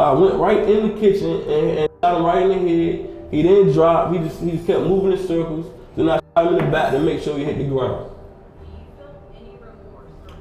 I went right in the kitchen and shot him right in the head. He didn't drop, he just kept moving in circles. Then I shot him in the back to make sure he hit the ground.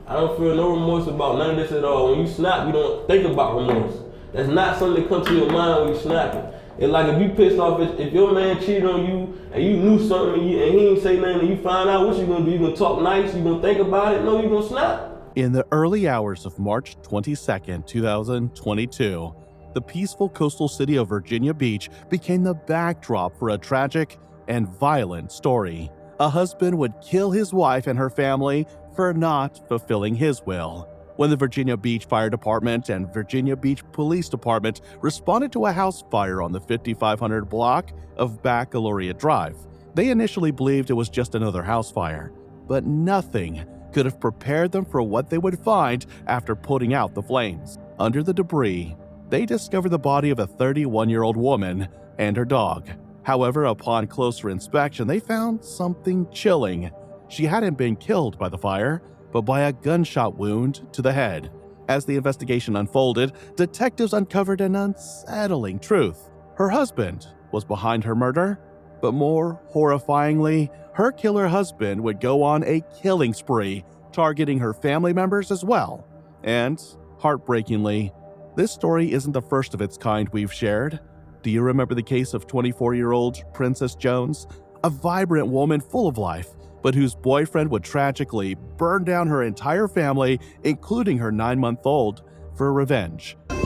I don't feel no remorse about none of this at all. When you snap, you don't think about remorse. That's not something that comes to your mind when you snapping. It's like if you pissed off, if your man cheated on you and you knew something and he ain't say nothing and you find out, what you gonna do? You gonna talk nice? You gonna think about it? No, you gonna snap. In the early hours of March 22nd, 2022, the peaceful coastal city of Virginia Beach became the backdrop for a tragic and violent story. A husband would kill his wife and her family for not fulfilling his will. When the Virginia Beach Fire Department and Virginia Beach Police Department responded to a house fire on the 5500 block of Baccalaureate Drive, they initially believed it was just another house fire, but nothing could have prepared them for what they would find after putting out the flames. Under the debris, they discovered the body of a 31-year-old woman and her dog. However, upon closer inspection, they found something chilling. She hadn't been killed by the fire, but by a gunshot wound to the head. As the investigation unfolded, detectives uncovered an unsettling truth. Her husband was behind her murder, but more horrifyingly, her killer husband would go on a killing spree, targeting her family members as well. And, heartbreakingly, this story isn't the first of its kind we've shared. Do you remember the case of 24-year-old Princess Jones? A vibrant woman full of life, but whose boyfriend would tragically burn down her entire family, including her 9-month-old, for revenge. Okay,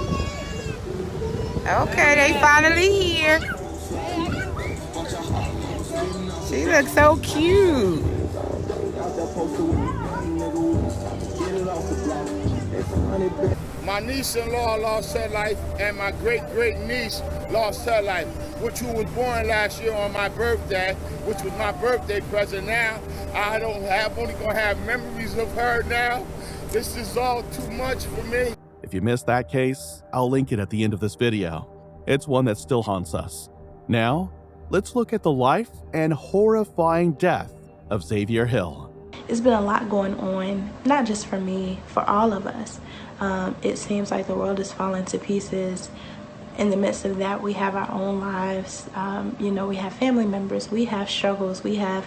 they finally here. She looks so cute. My niece-in-law lost her life, and my great-great-niece lost her life, which was born last year on my birthday, which was my birthday present. Now, only gonna have memories of her now. This is all too much for me. If you missed that case, I'll link it at the end of this video. It's one that still haunts us. Now, let's look at the life and horrifying death of Xavier Hill. It's been a lot going on, not just for me, for all of us. It seems like the world is falling to pieces. In the midst of that, we have our own lives. We have family members, we have struggles, we have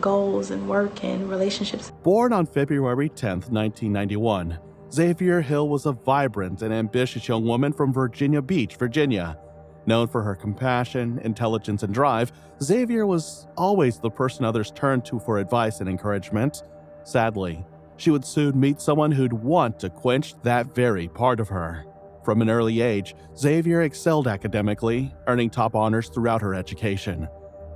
goals and work and relationships. Born on February 10th, 1991, Xavier Hill was a vibrant and ambitious young woman from Virginia Beach, Virginia. Known for her compassion, intelligence, and drive, Xavier was always the person others turned to for advice and encouragement. Sadly, she would soon meet someone who'd want to quench that very part of her. From an early age, Xavier excelled academically, earning top honors throughout her education.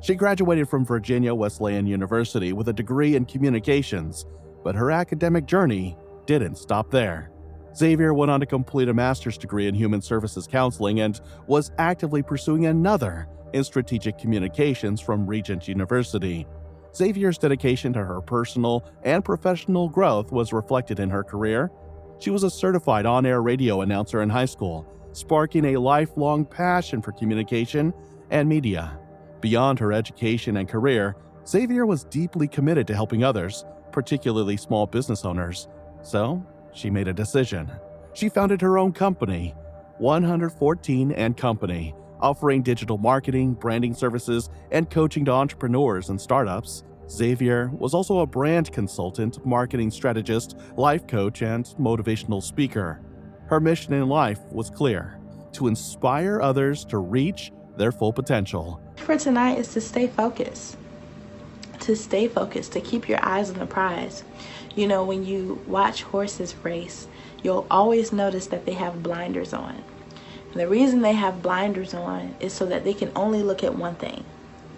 She graduated from Virginia Wesleyan University with a degree in communications, but her academic journey didn't stop there. Xavier went on to complete a master's degree in human services counseling and was actively pursuing another in strategic communications from Regent University. Xavier's dedication to her personal and professional growth was reflected in her career. She was a certified on-air radio announcer in high school, sparking a lifelong passion for communication and media. Beyond her education and career, Xavier was deeply committed to helping others, particularly small business owners. So, she made a decision. She founded her own company, 114 & Company, offering digital marketing, branding services, and coaching to entrepreneurs and startups. Xavier was also a brand consultant, marketing strategist, life coach, and motivational speaker. Her mission in life was clear: to inspire others to reach their full potential. For tonight is to stay focused. To keep your eyes on the prize. When you watch horses race, you'll always notice that they have blinders on. And the reason they have blinders on is so that they can only look at one thing: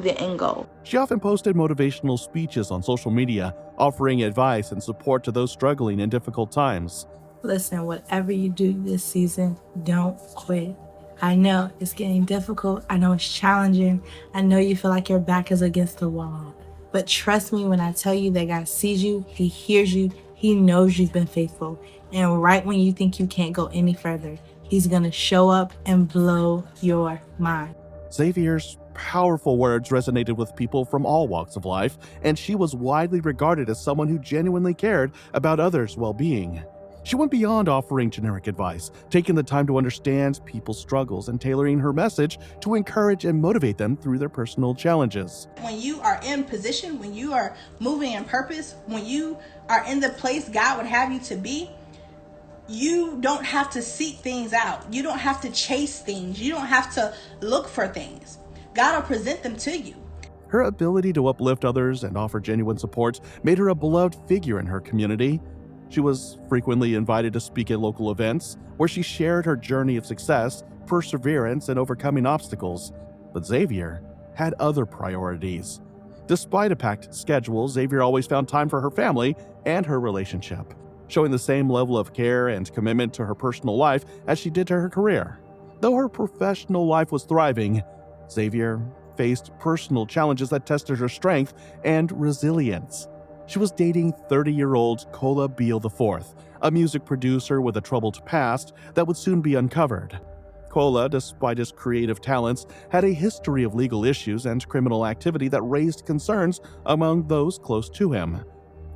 the end goal. She often posted motivational speeches on social media, offering advice and support to those struggling in difficult times. Listen, whatever you do this season, don't quit. I know it's getting difficult. I know it's challenging. I know you feel like your back is against the wall. But trust me when I tell you that God sees you, He hears you, He knows you've been faithful. And right when you think you can't go any further, He's gonna show up and blow your mind. Xavier's powerful words resonated with people from all walks of life, and she was widely regarded as someone who genuinely cared about others' well-being. She went beyond offering generic advice, taking the time to understand people's struggles and tailoring her message to encourage and motivate them through their personal challenges. When you are in position, when you are moving in purpose, when you are in the place God would have you to be, you don't have to seek things out. You don't have to chase things. You don't have to look for things. God will present them to you. Her ability to uplift others and offer genuine support made her a beloved figure in her community. She was frequently invited to speak at local events, where she shared her journey of success, perseverance, and overcoming obstacles. But Xavier had other priorities. Despite a packed schedule, Xavier always found time for her family and her relationship, showing the same level of care and commitment to her personal life as she did to her career. Though her professional life was thriving, Xavier faced personal challenges that tested her strength and resilience. She was dating 30-year-old Kola Beal IV, a music producer with a troubled past that would soon be uncovered. Kola, despite his creative talents, had a history of legal issues and criminal activity that raised concerns among those close to him.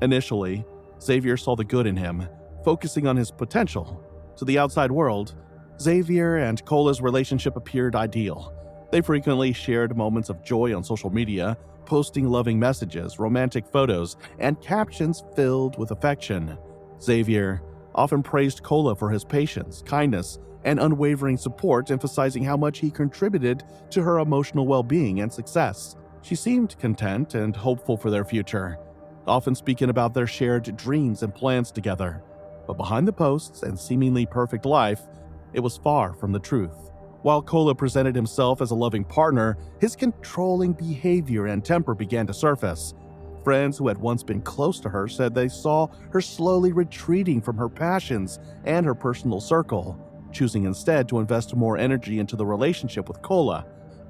Initially, Xavier saw the good in him, focusing on his potential. To the outside world, Xavier and Kola's relationship appeared ideal. They frequently shared moments of joy on social media, posting loving messages, romantic photos, and captions filled with affection. Xavier often praised Kola for his patience, kindness, and unwavering support, emphasizing how much he contributed to her emotional well-being and success. She seemed content and hopeful for their future, often speaking about their shared dreams and plans together. But behind the posts and seemingly perfect life, it was far from the truth. While Kola presented himself as a loving partner, his controlling behavior and temper began to surface. Friends who had once been close to her said they saw her slowly retreating from her passions and her personal circle, choosing instead to invest more energy into the relationship with Kola,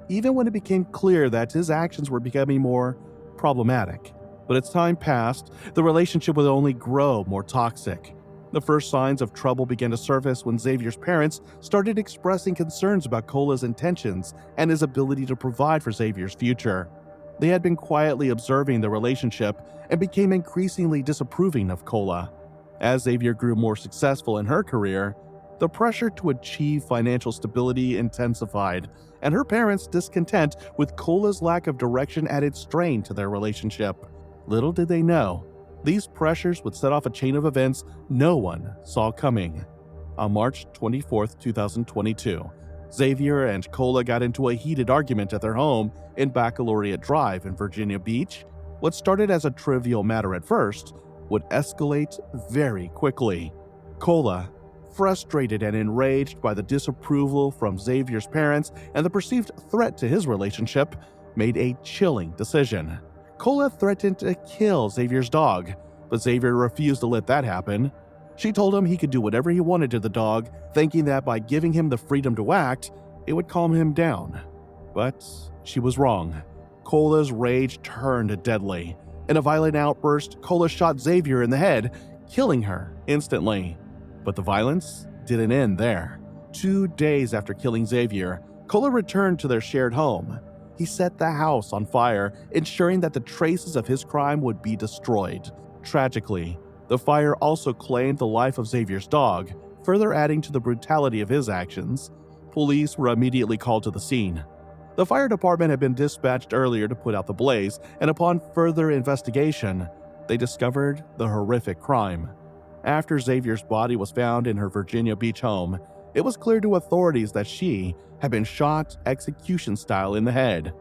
even when it became clear that his actions were becoming more problematic. But as time passed, the relationship would only grow more toxic. The first signs of trouble began to surface when Xavier's parents started expressing concerns about Kola's intentions and his ability to provide for Xavier's future. They had been quietly observing the relationship and became increasingly disapproving of Kola. As Xavier grew more successful in her career, the pressure to achieve financial stability intensified, and her parents' discontent with Kola's lack of direction added strain to their relationship. Little did they know, these pressures would set off a chain of events no one saw coming. On March 24, 2022, Xavier and Kola got into a heated argument at their home in Baccalaureate Drive in Virginia Beach. What started as a trivial matter at first would escalate very quickly. Kola, frustrated and enraged by the disapproval from Xavier's parents and the perceived threat to his relationship, made a chilling decision. Kola threatened to kill Xavier's dog, but Xavier refused to let that happen. She told him he could do whatever he wanted to the dog, thinking that by giving him the freedom to act, it would calm him down. But she was wrong. Kola's rage turned deadly. In a violent outburst, Kola shot Xavier in the head, killing her instantly. But the violence didn't end there. 2 days after killing Xavier, Kola returned to their shared home. He set the house on fire, ensuring that the traces of his crime would be destroyed. Tragically, the fire also claimed the life of Xavier's dog, further adding to the brutality of his actions. Police were immediately called to the scene. The fire department had been dispatched earlier to put out the blaze, and upon further investigation, they discovered the horrific crime. After Xavier's body was found in her Virginia Beach home, it was clear to authorities that she had been shot execution-style in the head.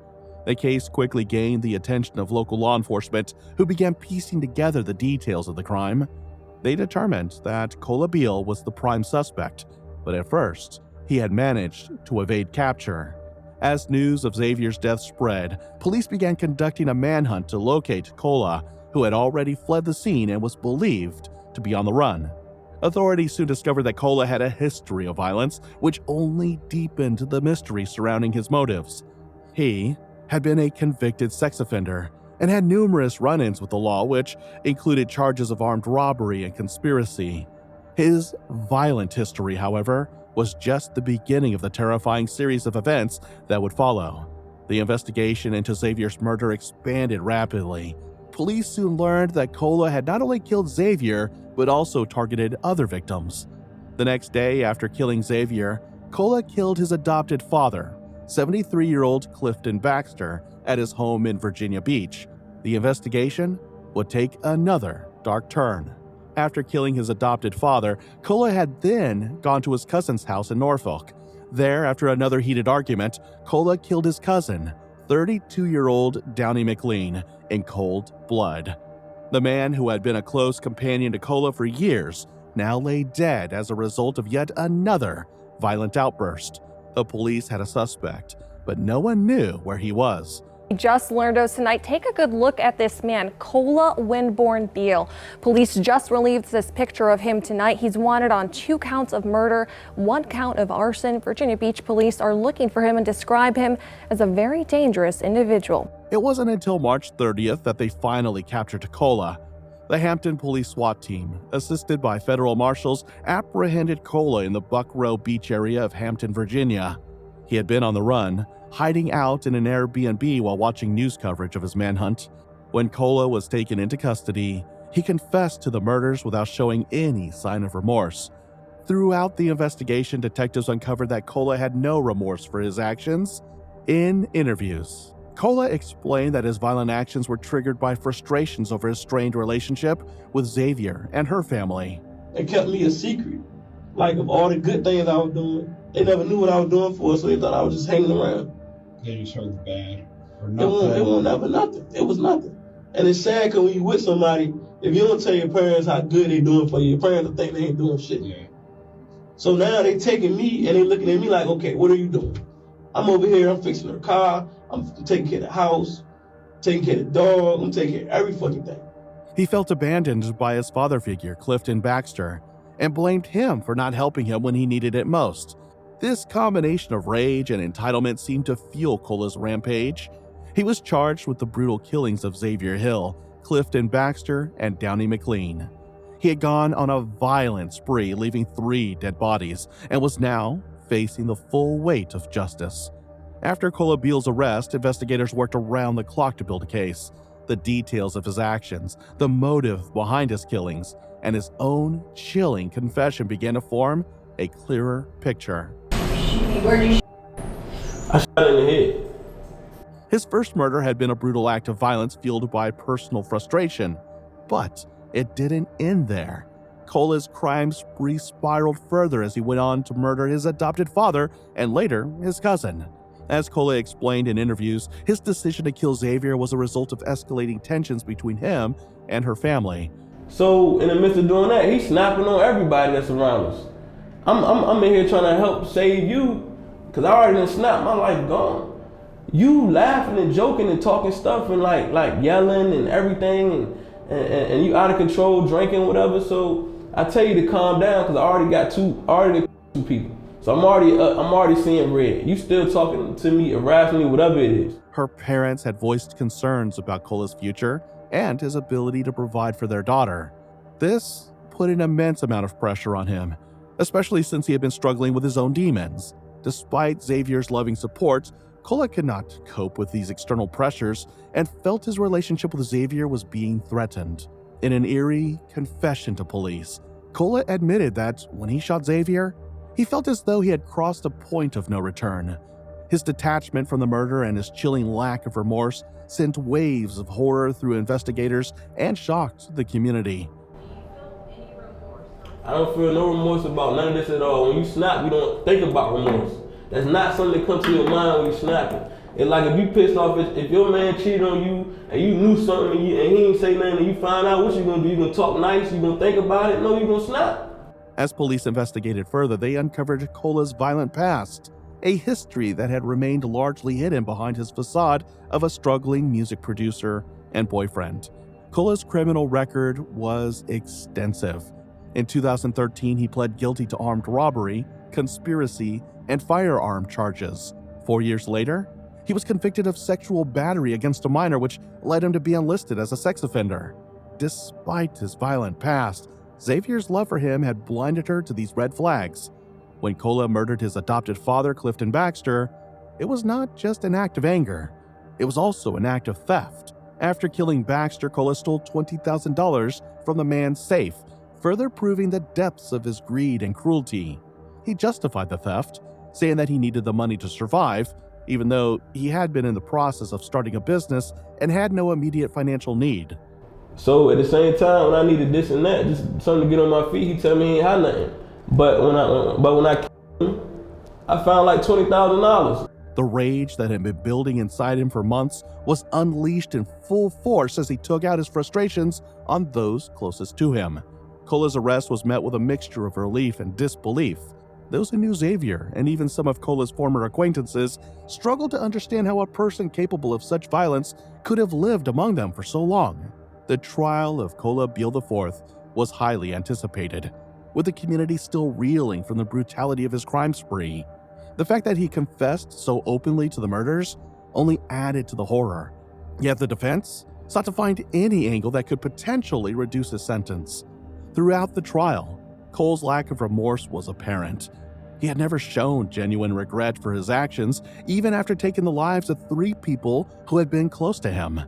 The case quickly gained the attention of local law enforcement, who began piecing together the details of the crime. They determined that Kola Beal was the prime suspect, but at first, he had managed to evade capture. As news of Xavier's death spread, police began conducting a manhunt to locate Kola, who had already fled the scene and was believed to be on the run. Authorities soon discovered that Kola had a history of violence, which only deepened the mystery surrounding his motives. He had been a convicted sex offender and had numerous run-ins with the law, which included charges of armed robbery and conspiracy. His violent history, however, was just the beginning of the terrifying series of events that would follow. The investigation into Xavier's murder expanded rapidly. Police soon learned that Kola had not only killed Xavier, but also targeted other victims. The next day after killing Xavier, Cola killed his adopted father, 73-year-old Clifton Baxter, at his home in Virginia Beach. The investigation would take another dark turn. After killing his adopted father, Cola had then gone to his cousin's house in Norfolk. There, after another heated argument, Cola killed his cousin, 32-year-old Downey McLean, in cold blood. The man who had been a close companion to Cola for years now lay dead as a result of yet another violent outburst. The police had a suspect, but no one knew where he was. We just learned of tonight. Take a good look at this man, Cola Winborn Beal. Police just released this picture of him tonight. He's wanted on 2 counts of murder, 1 count of arson. Virginia Beach police are looking for him and describe him as a very dangerous individual. It wasn't until March 30th that they finally captured Cola. The Hampton Police SWAT team, assisted by federal marshals, apprehended Cola in the Buckrow Beach area of Hampton, Virginia. He had been on the run, hiding out in an Airbnb while watching news coverage of his manhunt. When Cola was taken into custody, he confessed to the murders without showing any sign of remorse. Throughout the investigation, detectives uncovered that Cola had no remorse for his actions. In interviews, Cola explained that his violent actions were triggered by frustrations over his strained relationship with Xavier and her family. They kept me a secret. Like, of all the good things I was doing, they never knew what I was doing for, so they thought I was just hanging around. They just heard bad or It nothing. was never nothing. It was nothing. And it's sad because when you with somebody, if you don't tell your parents how good they doing for you, your parents will think they ain't doing shit. Yeah. So now they taking me and they looking at me like, okay, what are you doing? I'm over here, I'm fixing her car, I'm taking care of the house, taking care of the dog, I'm taking care of every fucking thing. He felt abandoned by his father figure, Clifton Baxter, and blamed him for not helping him when he needed it most. This combination of rage and entitlement seemed to fuel Cola's rampage. He was charged with the brutal killings of Xavier Hill, Clifton Baxter, and Downey McLean. He had gone on a violent spree, leaving 3 dead bodies, and was now facing the full weight of justice. After Cola Beal's arrest, investigators worked around the clock to build a case. The details of his actions, the motive behind his killings, and his own chilling confession began to form a clearer picture. I shot in the head. His first murder had been a brutal act of violence fueled by personal frustration, but it didn't end there. Cola's crime spree spiraled further as he went on to murder his adopted father and later his cousin. As Cola explained in interviews, his decision to kill Xavier was a result of escalating tensions between him and her family. So in the midst of doing that, he's snapping on everybody that's around us. I'm in here trying to help save you, because I already done snapped, my life gone. You laughing and joking and talking stuff and like yelling and everything and you out of control, drinking, whatever. So I tell you to calm down, because I already got two people. So I'm already seeing red. You still talking to me, harassing me, whatever it is. Her parents had voiced concerns about Cola's future and his ability to provide for their daughter. This put an immense amount of pressure on him, especially since he had been struggling with his own demons. Despite Xavier's loving support, Cola could not cope with these external pressures and felt his relationship with Xavier was being threatened. In an eerie confession to police, Cola admitted that when he shot Xavier, he felt as though he had crossed a point of no return. His detachment from the murder and his chilling lack of remorse sent waves of horror through investigators and shocked the community. I don't feel no remorse about none of this at all. When you snap, you don't think about remorse. That's not something that comes to your mind when you snapping. It's like if you pissed off, if your man cheated on you and you knew something and he ain't say nothing and you find out, what you gonna do? You gonna talk nice? You gonna think about it? No, you gonna snap. As police investigated further, they uncovered Cola's violent past, a history that had remained largely hidden behind his facade of a struggling music producer and boyfriend. Cola's criminal record was extensive. In 2013, he pled guilty to armed robbery, conspiracy, and firearm charges. 4 years later, he was convicted of sexual battery against a minor, which led him to be enlisted as a sex offender. Despite his violent past, Xavier's love for him had blinded her to these red flags. When Cola murdered his adopted father, Clifton Baxter, it was not just an act of anger. It was also an act of theft. After killing Baxter, Cola stole $20,000 from the man's safe, further proving the depths of his greed and cruelty. He justified the theft, saying that he needed the money to survive, even though he had been in the process of starting a business and had no immediate financial need. So at the same time, when I needed this and that, just something to get on my feet, he tell me he ain't had nothing. But when I killed him, I found like $20,000. The rage that had been building inside him for months was unleashed in full force as he took out his frustrations on those closest to him. Cola's arrest was met with a mixture of relief and disbelief. Those who knew Xavier, and even some of Cola's former acquaintances, struggled to understand how a person capable of such violence could have lived among them for so long. The trial of Cola Beale IV was highly anticipated, with the community still reeling from the brutality of his crime spree. The fact that he confessed so openly to the murders only added to the horror. Yet the defense sought to find any angle that could potentially reduce his sentence. Throughout the trial, Cole's lack of remorse was apparent. He had never shown genuine regret for his actions, even after taking the lives of 3 people who had been close to him.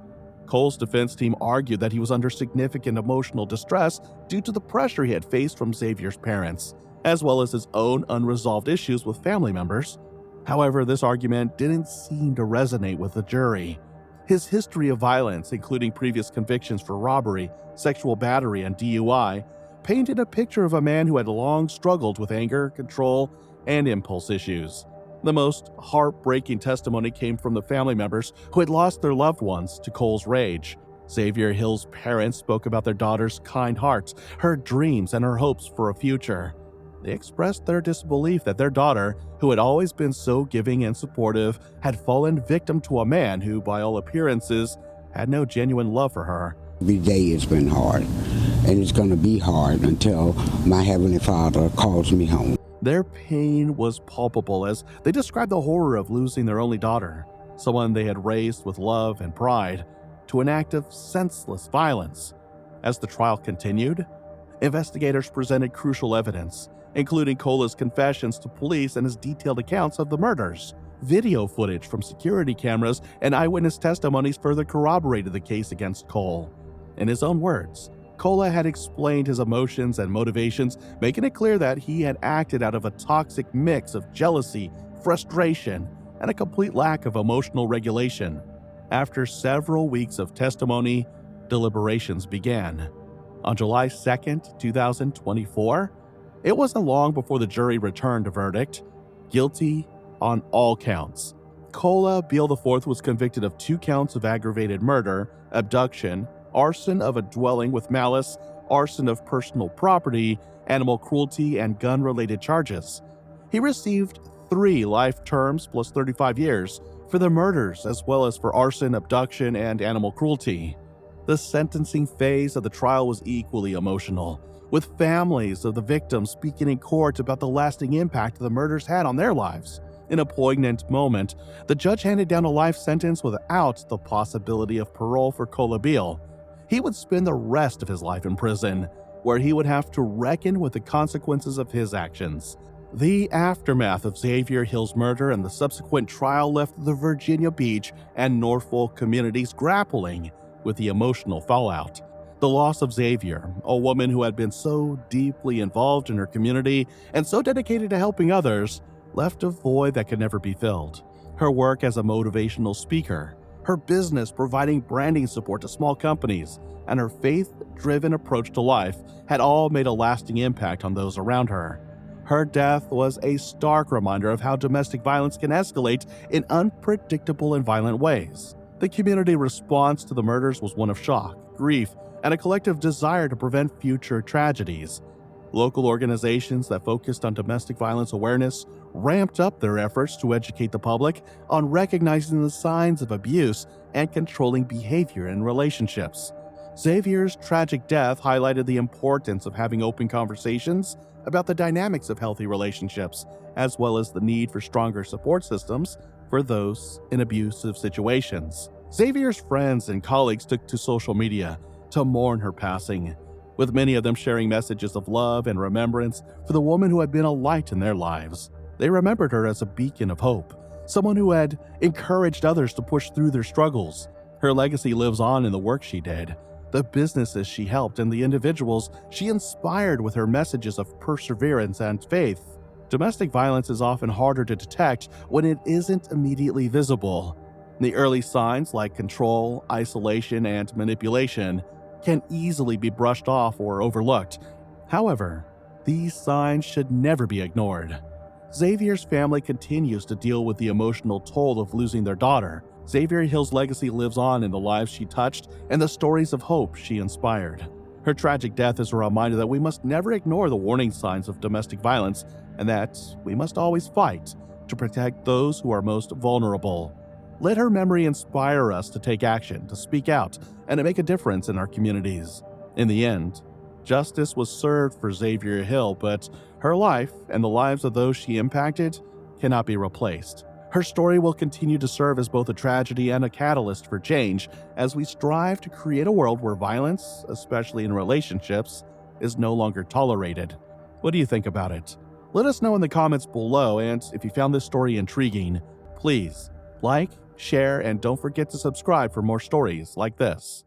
Cole's defense team argued that he was under significant emotional distress due to the pressure he had faced from Xavier's parents, as well as his own unresolved issues with family members. However, this argument didn't seem to resonate with the jury. His history of violence, including previous convictions for robbery, sexual battery, and DUI, painted a picture of a man who had long struggled with anger, control, and impulse issues. The most heartbreaking testimony came from the family members who had lost their loved ones to Cole's rage. Xavier Hill's parents spoke about their daughter's kind heart, her dreams, and her hopes for a future. They expressed their disbelief that their daughter, who had always been so giving and supportive, had fallen victim to a man who, by all appearances, had no genuine love for her. Every day it's been hard, and it's going to be hard until my Heavenly Father calls me home. Their pain was palpable as they described the horror of losing their only daughter, someone they had raised with love and pride, to an act of senseless violence. As the trial continued, investigators presented crucial evidence, including Cola's confessions to police and his detailed accounts of the murders. Video footage from security cameras and eyewitness testimonies further corroborated the case against Cole. In his own words, Cola had explained his emotions and motivations, making it clear that he had acted out of a toxic mix of jealousy, frustration, and a complete lack of emotional regulation. After several weeks of testimony, deliberations began. On July 2nd, 2024, it wasn't long before the jury returned a verdict: guilty on all counts. Cola Beale IV was convicted of 2 counts of aggravated murder, abduction, arson of a dwelling with malice, arson of personal property, animal cruelty, and gun-related charges. He received 3 life terms plus 35 years for the murders, as well as for arson, abduction, and animal cruelty. The sentencing phase of the trial was equally emotional, with families of the victims speaking in court about the lasting impact the murders had on their lives. In a poignant moment, the judge handed down a life sentence without the possibility of parole for Cola Beale. He would spend the rest of his life in prison, where he would have to reckon with the consequences of his actions. The aftermath of Xavier Hill's murder and the subsequent trial left the Virginia Beach and Norfolk communities grappling with the emotional fallout. The loss of Xavier, a woman who had been so deeply involved in her community and so dedicated to helping others, left a void that could never be filled. Her work as a motivational speaker, her business providing branding support to small companies, and her faith-driven approach to life had all made a lasting impact on those around her. Her death was a stark reminder of how domestic violence can escalate in unpredictable and violent ways. The community response to the murders was one of shock, grief, and a collective desire to prevent future tragedies. Local organizations that focused on domestic violence awareness ramped up their efforts to educate the public on recognizing the signs of abuse and controlling behavior in relationships. Xavier's tragic death highlighted the importance of having open conversations about the dynamics of healthy relationships, as well as the need for stronger support systems for those in abusive situations. Xavier's friends and colleagues took to social media to mourn her passing, with many of them sharing messages of love and remembrance for the woman who had been a light in their lives. They remembered her as a beacon of hope, someone who had encouraged others to push through their struggles. Her legacy lives on in the work she did, the businesses she helped, and the individuals she inspired with her messages of perseverance and faith. Domestic violence is often harder to detect when it isn't immediately visible. The early signs like control, isolation, and manipulation can easily be brushed off or overlooked. However, these signs should never be ignored. Xavier's family continues to deal with the emotional toll of losing their daughter. Xavier Hill's legacy lives on in the lives she touched and the stories of hope she inspired. Her tragic death is a reminder that we must never ignore the warning signs of domestic violence and that we must always fight to protect those who are most vulnerable. Let her memory inspire us to take action, to speak out, and to make a difference in our communities. In the end, justice was served for Xavier Hill, but her life and the lives of those she impacted cannot be replaced. Her story will continue to serve as both a tragedy and a catalyst for change as we strive to create a world where violence, especially in relationships, is no longer tolerated. What do you think about it? Let us know in the comments below, and if you found this story intriguing, please like, share, and don't forget to subscribe for more stories like this.